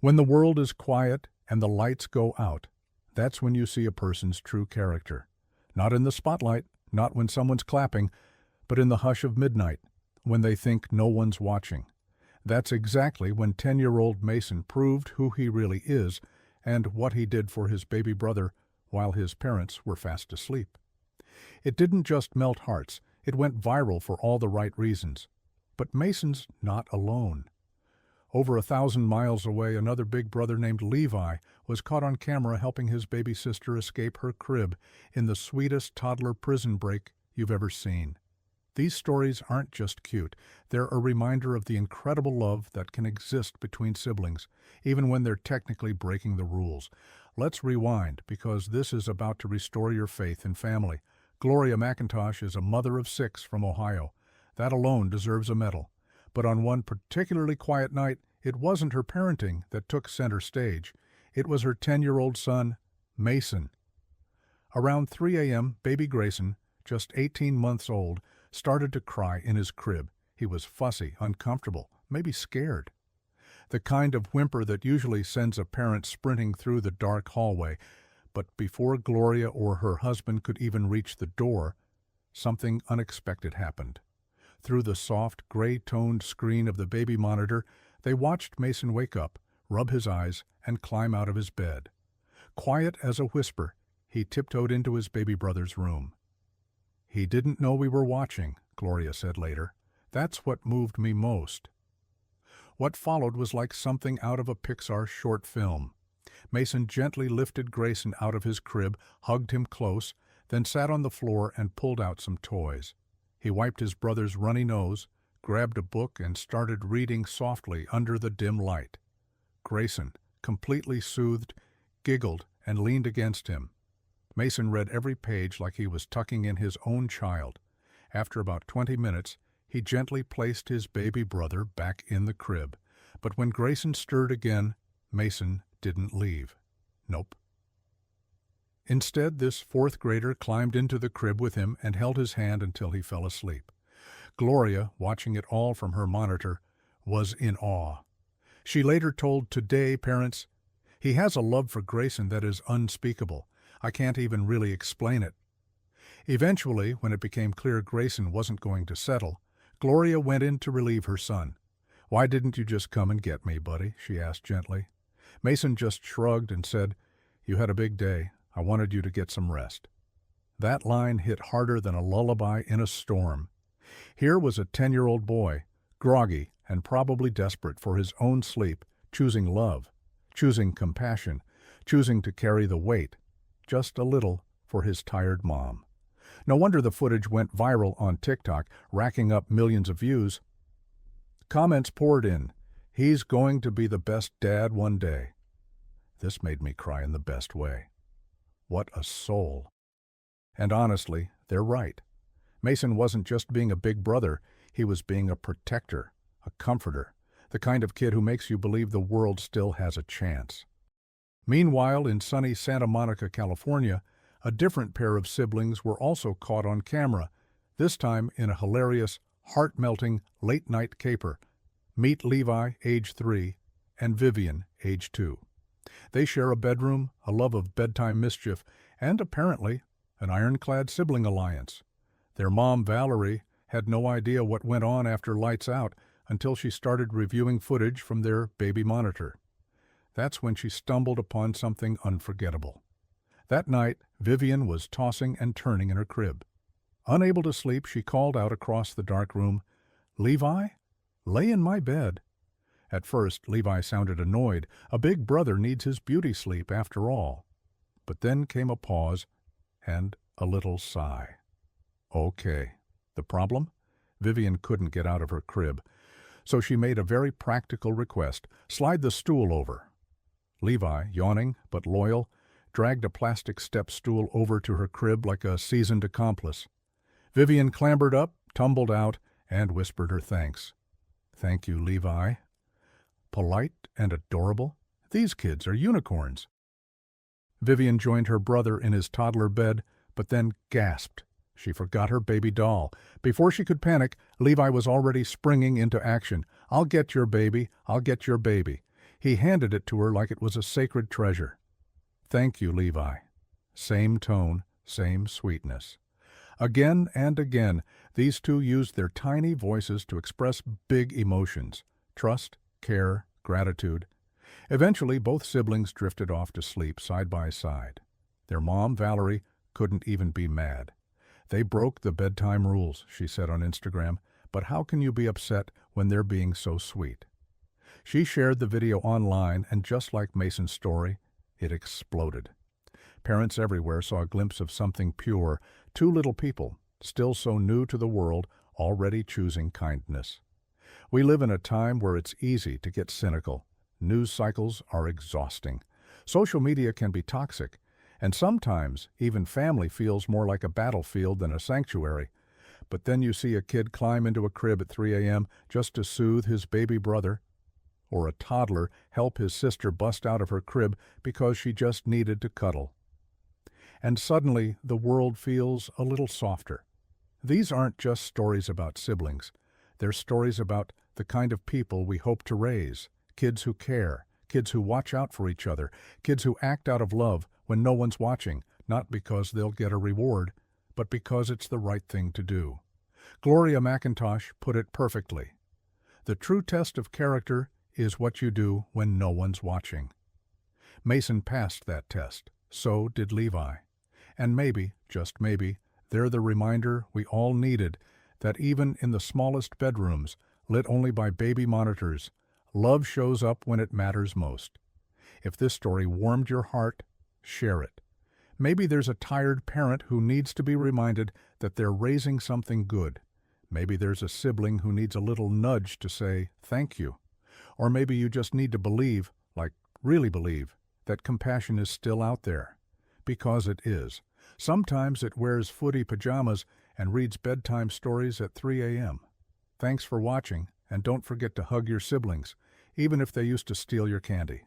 When the world is quiet and the lights go out, that's when you see a person's true character. Not in the spotlight, not when someone's clapping, but in the hush of midnight, when they think no one's watching. That's exactly when 10-year-old Mason proved who he really is and what he did for his baby brother while his parents were fast asleep. It didn't just melt hearts, it went viral for all the right reasons. But Mason's not alone. Over 1,000 miles away, another big brother named Levi was caught on camera helping his baby sister escape her crib in the sweetest toddler prison break you've ever seen. These stories aren't just cute, they're a reminder of the incredible love that can exist between siblings, even when they're technically breaking the rules. Let's rewind, because this is about to restore your faith in family. Gloria McIntosh is a mother of 6 from Ohio. That alone deserves a medal. But on one particularly quiet night, it wasn't her parenting that took center stage. It was her 10-year-old son, Mason. Around 3 a.m., baby Grayson, just 18 months old, started to cry in his crib. He was fussy, uncomfortable, maybe scared. The kind of whimper that usually sends a parent sprinting through the dark hallway. But before Gloria or her husband could even reach the door, something unexpected happened. Through the soft, gray-toned screen of the baby monitor, they watched Mason wake up, rub his eyes, and climb out of his bed. Quiet as a whisper, he tiptoed into his baby brother's room. "He didn't know we were watching," Gloria said later. "That's what moved me most." What followed was like something out of a Pixar short film. Mason gently lifted Grayson out of his crib, hugged him close, then sat on the floor and pulled out some toys. He wiped his brother's runny nose, grabbed a book, and started reading softly under the dim light. Grayson, completely soothed, giggled and leaned against him. Mason read every page like he was tucking in his own child. After about 20 minutes, he gently placed his baby brother back in the crib. But when Grayson stirred again, Mason didn't leave. Nope. Instead, this 4th grader climbed into the crib with him and held his hand until he fell asleep. Gloria, watching it all from her monitor, was in awe. She later told Today parents, "He has a love for Grayson that is unspeakable. I can't even really explain it." Eventually, when it became clear Grayson wasn't going to settle, Gloria went in to relieve her son. "Why didn't you just come and get me, buddy?" she asked gently. Mason just shrugged and said, "You had a big day. I wanted you to get some rest." That line hit harder than a lullaby in a storm. Here was a 10-year-old boy, groggy and probably desperate for his own sleep, choosing love, choosing compassion, choosing to carry the weight, just a little, for his tired mom. No wonder the footage went viral on TikTok, racking up millions of views. Comments poured in. "He's going to be the best dad one day." This made me cry in the best way. What a soul. And honestly, they're right. Mason wasn't just being a big brother, he was being a protector, a comforter, the kind of kid who makes you believe the world still has a chance. Meanwhile, in sunny Santa Monica, California, a different pair of siblings were also caught on camera, this time in a hilarious, heart-melting late-night caper. Meet Levi, age 3, and Vivian, age 2. They share a bedroom, a love of bedtime mischief, and apparently an ironclad sibling alliance. Their mom, Valerie, had no idea what went on after lights out until she started reviewing footage from their baby monitor. That's when she stumbled upon something unforgettable. That night, Vivian was tossing and turning in her crib. Unable to sleep, she called out across the dark room, "Levi, lay in my bed." At first, Levi sounded annoyed. A big brother needs his beauty sleep after all. But then came a pause and a little sigh. Okay. The problem? Vivian couldn't get out of her crib, so she made a very practical request. "Slide the stool over." Levi, yawning but loyal, dragged a plastic step stool over to her crib like a seasoned accomplice. Vivian clambered up, tumbled out, and whispered her thanks. "Thank you, Levi." Polite and adorable? These kids are unicorns. Vivian joined her brother in his toddler bed, but then gasped. She forgot her baby doll. Before she could panic, Levi was already springing into action. "I'll get your baby. I'll get your baby." He handed it to her like it was a sacred treasure. "Thank you, Levi." Same tone, same sweetness. Again and again, these two used their tiny voices to express big emotions: trust, care, gratitude. Eventually, both siblings drifted off to sleep side by side. Their mom, Valerie, couldn't even be mad. "They broke the bedtime rules," she said on Instagram, "but how can you be upset when they're being so sweet?" She shared the video online, and just like Mason's story, it exploded. Parents everywhere saw a glimpse of something pure, two little people, still so new to the world, already choosing kindness. We live in a time where it's easy to get cynical. News cycles are exhausting. Social media can be toxic, and sometimes even family feels more like a battlefield than a sanctuary. But then you see a kid climb into a crib at 3 a.m. just to soothe his baby brother, or a toddler help his sister bust out of her crib because she just needed to cuddle. And suddenly the world feels a little softer. These aren't just stories about siblings. They're stories about the kind of people we hope to raise: kids who care, kids who watch out for each other, kids who act out of love when no one's watching, not because they'll get a reward, but because it's the right thing to do. Gloria McIntosh put it perfectly. The true test of character is what you do when no one's watching. Mason passed that test. So did Levi. And maybe, just maybe, they're the reminder we all needed that even in the smallest bedrooms, lit only by baby monitors, love shows up when it matters most. If this story warmed your heart, share it. Maybe there's a tired parent who needs to be reminded that they're raising something good. Maybe there's a sibling who needs a little nudge to say thank you. Or maybe you just need to believe, like really believe, that compassion is still out there. Because it is. Sometimes it wears footy pajamas and reads bedtime stories at 3 a.m. Thanks for watching, and don't forget to hug your siblings, even if they used to steal your candy.